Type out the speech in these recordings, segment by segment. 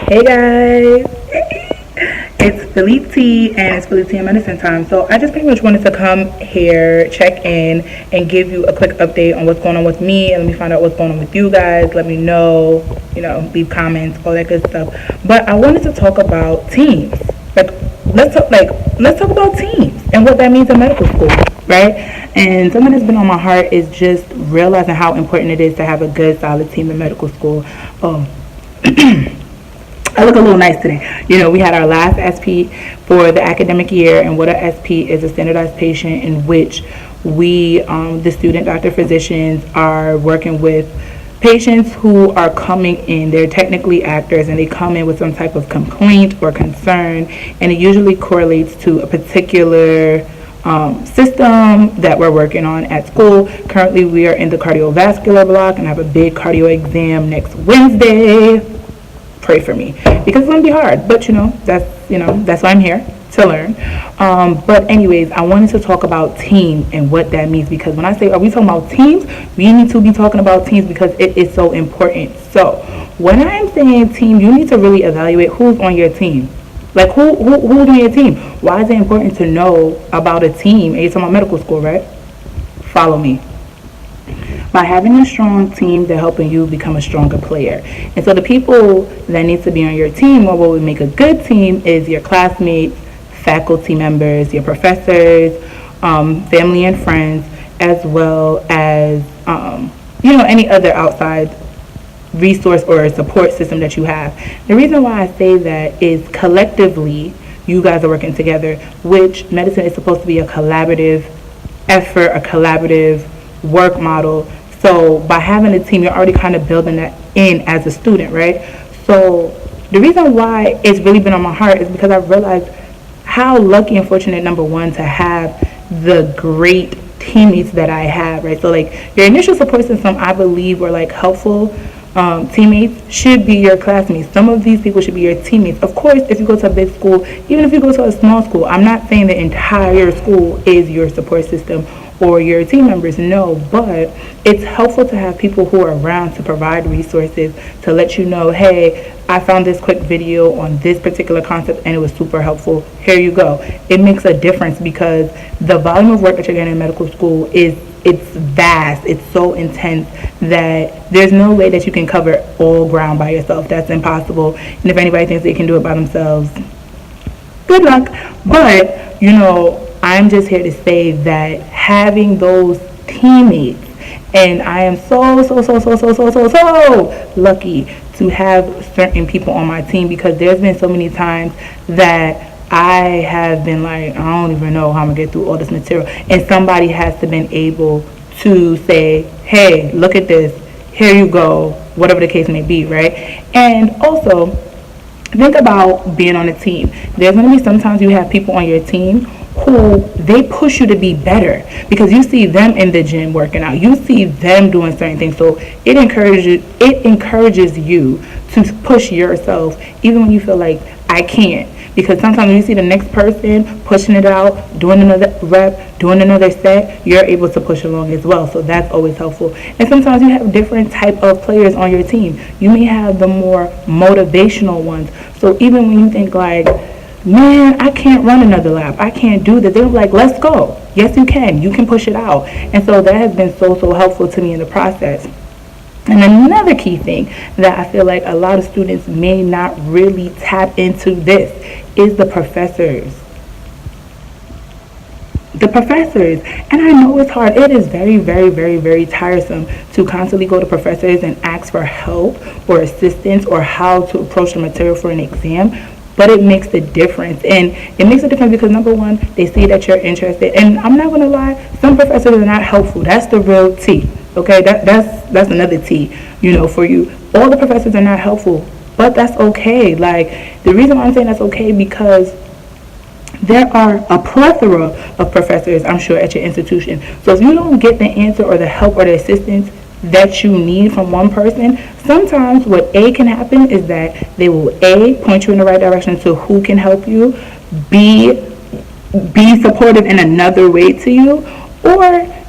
Hey guys, it's Philly T and it's Philly T and Medicine time. So I just pretty much wanted to come here, check in, and give you a quick update on what's going on with me, and let me find out what's going on with you guys. Let me know, leave comments, all that good stuff. But I wanted to talk about teams. Like let's talk about teams and what that means in medical school, right? And something that's been on my heart is just realizing how important it is to have a good, solid team in medical school. Oh. I look a little nice today. We had our last SP for the academic year, and what a SP is a standardized patient in which we, the student doctor physicians, are working with patients who are coming in. They're technically actors, and they come in with some type of complaint or concern, and it usually correlates to a particular system that we're working on at school. Currently, we are in the cardiovascular block, and I have a big cardio exam next Wednesday. Pray for me because it's gonna be hard, but that's why I'm here to learn. But anyways, I wanted to talk about team and what that means, because when I say are we talking about teams, we need to be talking about teams because it is so important. So when I'm saying team, you need to really evaluate who's on your team. Like who's on your team. Why is it important to know about a team? And you're talking about medical school, right? Follow me. By having a strong team, they're helping you become a stronger player. And so the people that need to be on your team, or what would make a good team, is your classmates, faculty members, your professors, family and friends, as well as any other outside resource or support system that you have. The reason why I say that is collectively you guys are working together, which medicine is supposed to be a collaborative effort, a collaborative work model. So by having a team, you're already kind of building that in as a student, right? So the reason why it's really been on my heart is because I've realized how lucky and fortunate, number one, to have the great teammates that I have, right? So like your initial support system, I believe, or like helpful teammates should be your classmates. Some of these people should be your teammates. Of course, if you go to a big school, even if you go to a small school, I'm not saying the entire school is your support system or your team members, no, but it's helpful to have people who are around to provide resources to let you know, hey, I found this quick video on this particular concept and it was super helpful. Here you go. It makes a difference because the volume of work that you're getting in medical school it's vast. It's so intense that there's no way that you can cover all ground by yourself. That's impossible. And if anybody thinks they can do it by themselves, good luck. But I'm just here to say that having those teammates, and I am so lucky to have certain people on my team, because there's been so many times that I have been like, I don't even know how I'm gonna get through all this material, and somebody has to been able to say, hey, look at this, here you go, whatever the case may be, right? And also think about being on a team. There's going to be sometimes you have people on your team who they push you to be better because you see them in the gym working out, you see them doing certain things, so it encourages you to push yourself even when you feel like I can't. Because sometimes when you see the next person pushing it out, doing another rep, doing another set, you're able to push along as well. So that's always helpful. And sometimes you have different type of players on your team. You may have the more motivational ones. So even when you think like, man, I can't run another lap, I can't do this, they're like, let's go. Yes, you can push it out. And so that has been so helpful to me in the process. And another key thing that I feel like a lot of students may not really tap into this is the professors. The professors. And I know it's hard. It is very, very, very, very tiresome to constantly go to professors and ask for help or assistance or how to approach the material for an exam. But it makes a difference. And it makes a difference because, number one, they see that you're interested. And I'm not going to lie, some professors are not helpful. That's the real tea. Okay, that's another T, for you. All the professors are not helpful, but that's okay. Like, the reason why I'm saying that's okay, because there are a plethora of professors, I'm sure, at your institution. So if you don't get the answer or the help or the assistance that you need from one person, sometimes what can happen is that they will point you in the right direction to who can help you, be supportive in another way to you, or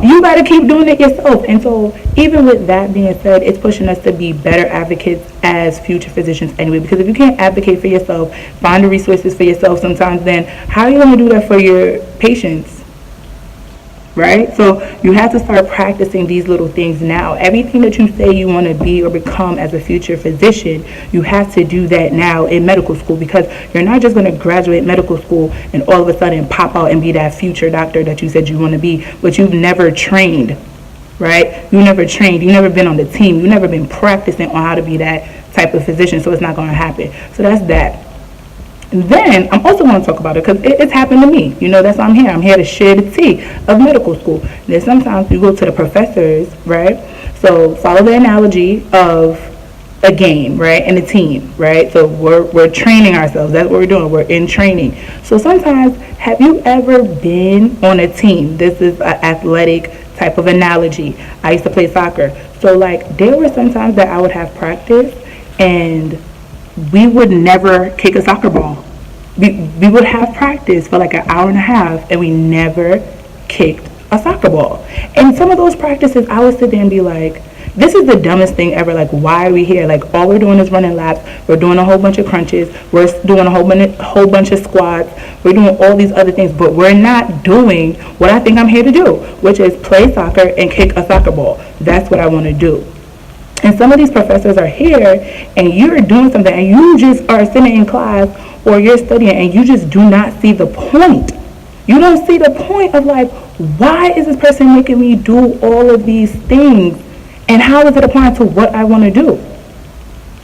You got to keep doing it yourself. And so even with that being said, it's pushing us to be better advocates as future physicians anyway, because if you can't advocate for yourself, find the resources for yourself sometimes, then how are you going to do that for your patients? Right? So you have to start practicing these little things now. Everything that you say you want to be or become as a future physician, you have to do that now in medical school, because you're not just going to graduate medical school and all of a sudden pop out and be that future doctor that you said you want to be, but you've never trained, right? You never trained. You've never been on the team. You've never been practicing on how to be that type of physician, so it's not going to happen. So that's that. And then I'm also going to talk about it because it's happened to me. You know, that's why I'm here. I'm here to share the tea of medical school. Then sometimes you go to the professors, right? So follow the analogy of a game, right, and a team, right? So we're training ourselves. That's what we're doing. We're in training. So sometimes, have you ever been on a team? This is an athletic type of analogy. I used to play soccer. So like there were some times that I would have practice and we would never kick a soccer ball. We would have practice for like an hour and a half and we never kicked a soccer ball. And some of those practices I would sit there and be like, this is the dumbest thing ever. Like, why are we here? Like, all we're doing is running laps. We're doing a whole bunch of crunches. We're doing a whole bunch of squats. We're doing all these other things, but we're not doing what I think I'm here to do, which is play soccer and kick a soccer ball. That's what I want to do. And some of these professors are here and you're doing something and you just are sitting in class or you're studying and you just do not see the point. You don't see the point of like, why is this person making me do all of these things? And how is it applying to what I want to do?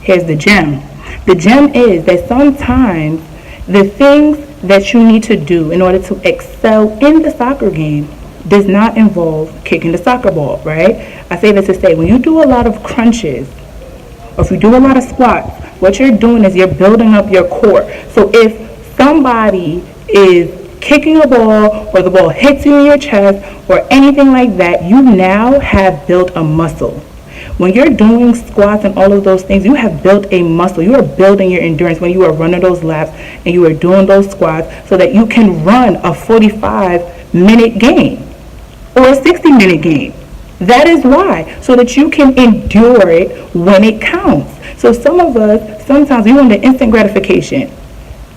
Here's the gem. The gem is that sometimes the things that you need to do in order to excel in the soccer game does not involve kicking the soccer ball, right? I say this to say, when you do a lot of crunches, or if you do a lot of squats, what you're doing is you're building up your core. So if somebody is kicking a ball, or the ball hits you in your chest, or anything like that, you now have built a muscle. When you're doing squats and all of those things, you have built a muscle. You are building your endurance when you are running those laps and you are doing those squats so that you can run a 45-minute game or a 60-minute game. That is why, so that you can endure it when it counts. So some of us, sometimes we want the instant gratification.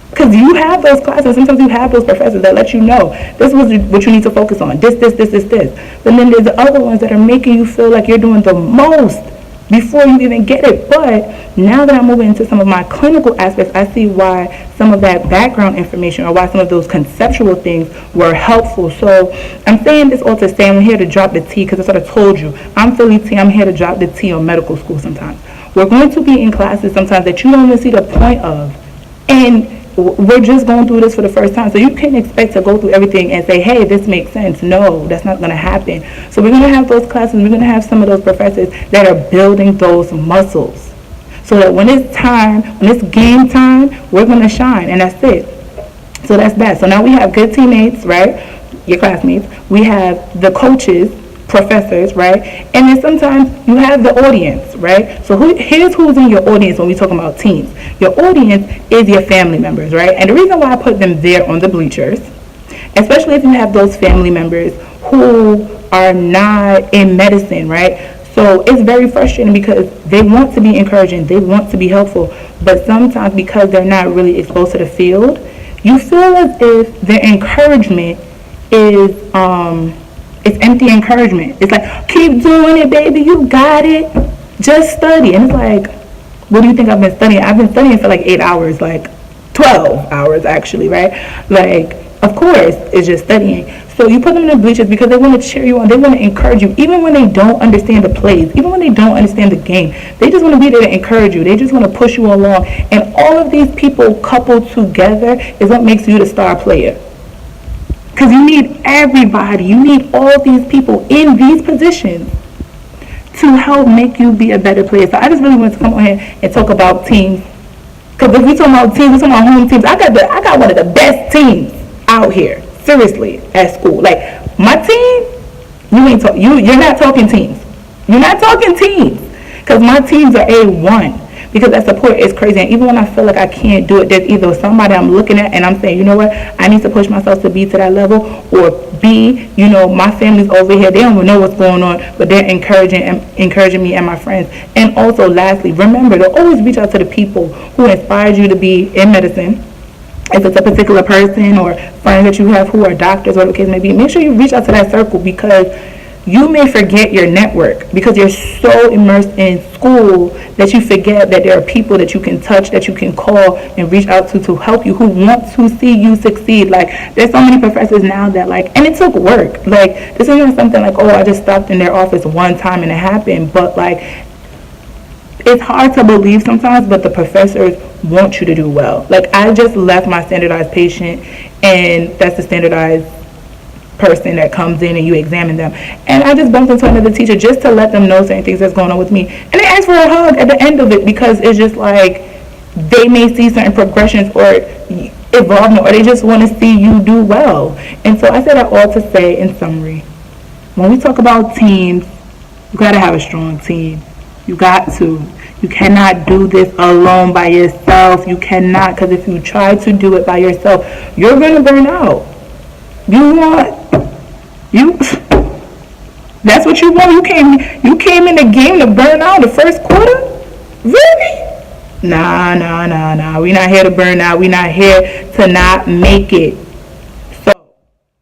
Because you have those classes, sometimes you have those professors that let you know, this is what you need to focus on, this. But then there's the other ones that are making you feel like you're doing the most before you even get it. But now that I'm moving into some of my clinical aspects, I see why some of that background information or why some of those conceptual things were helpful. So I'm saying this all to say I'm here to drop the tea, because that's what I told you. I'm Philly T. I'm here to drop the tea on medical school sometimes. We're going to be in classes sometimes that you don't even see the point of. And we're just going through this for the first time. So you can't expect to go through everything and say, hey, this makes sense. No, that's not going to happen. So we're going to have those classes. We're going to have some of those professors that are building those muscles. So that when it's time, when it's game time, we're going to shine. And that's it. So that's that. So now we have good teammates, right? Your classmates. We have the coaches, professors, right? And then sometimes you have the audience, right? So here's who's in your audience when we talk about teams. Your audience is your family members, right? And the reason why I put them there on the bleachers, especially if you have those family members who are not in medicine, right? So it's very frustrating because they want to be encouraging, they want to be helpful, but sometimes because they're not really exposed to the field, you feel as if their encouragement is it's empty encouragement. It's like, keep doing it, baby, you got it, just study. And it's like, what do you think I've been studying? I've been studying for like 8 hours, like 12 hours actually, right? Like, of course, it's just studying. So you put them in the bleachers because they want to cheer you on, they want to encourage you, even when they don't understand the plays, even when they don't understand the game. They just want to be there to encourage you. They just want to push you along. And all of these people coupled together is what makes you the star player. Because you need everybody. You need all these people in these positions to help make you be a better player. So I just really wanted to come on here and talk about teams. Because if we talk about teams, we talk about home teams. I got one of the best teams out here, seriously, at school. Like my team, you're not talking teams. You're not talking teams. Because my teams are A1. because that support is crazy. And even when I feel like I can't do it, there's either somebody I'm looking at and I'm saying, you know what, I need to push myself to be to that level, or B, you know, my family's over here, they don't even know what's going on, but they're encouraging me and my friends. And also, lastly, remember to always reach out to the people who inspired you to be in medicine. If it's a particular person or friends that you have who are doctors, whatever the case may be, make sure you reach out to that circle, because you may forget your network because you're so immersed in school that you forget that there are people that you can touch, that you can call and reach out to help you, who want to see you succeed. Like, there's so many professors now that, like, and it took work. Like, this isn't something like, oh, I just stopped in their office one time and it happened. But, like, it's hard to believe sometimes, but the professors want you to do well. Like, I just left my standardized patient, and that's the standardized person that comes in and you examine them. And I just bumped into another teacher just to let them know certain things that's going on with me. And they asked for a hug at the end of it, because it's just like they may see certain progressions or evolvement, or they just want to see you do well. And so I said that all to say, in summary, when we talk about teams, you got to have a strong team. You got to. You cannot do this alone by yourself. You cannot, because if you try to do it by yourself, you're going to burn out. That's what you want. You came in the game to burn out the first quarter? Really? Nah. We're not here to burn out. We're not here to not make it. So,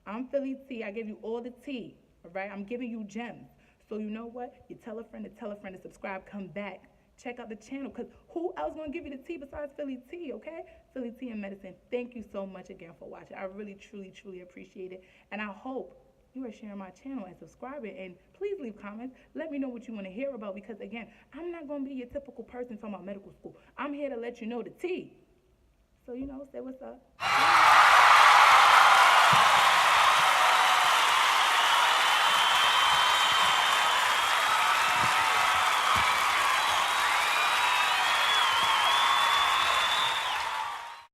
I'm Philly T. I give you all the tea. All right? I'm giving you gems. So you know what? You tell a friend to subscribe, come back. Check out the channel, because who else going to give you the tea besides Philly T, okay? Philly T and Medicine. Thank you so much again for watching. I really, truly appreciate it. And I hope you are sharing my channel and subscribing. And please leave comments. Let me know what you want to hear about, because, again, I'm not going to be your typical person talking about medical school. I'm here to let you know the tea. So, you know, say what's up.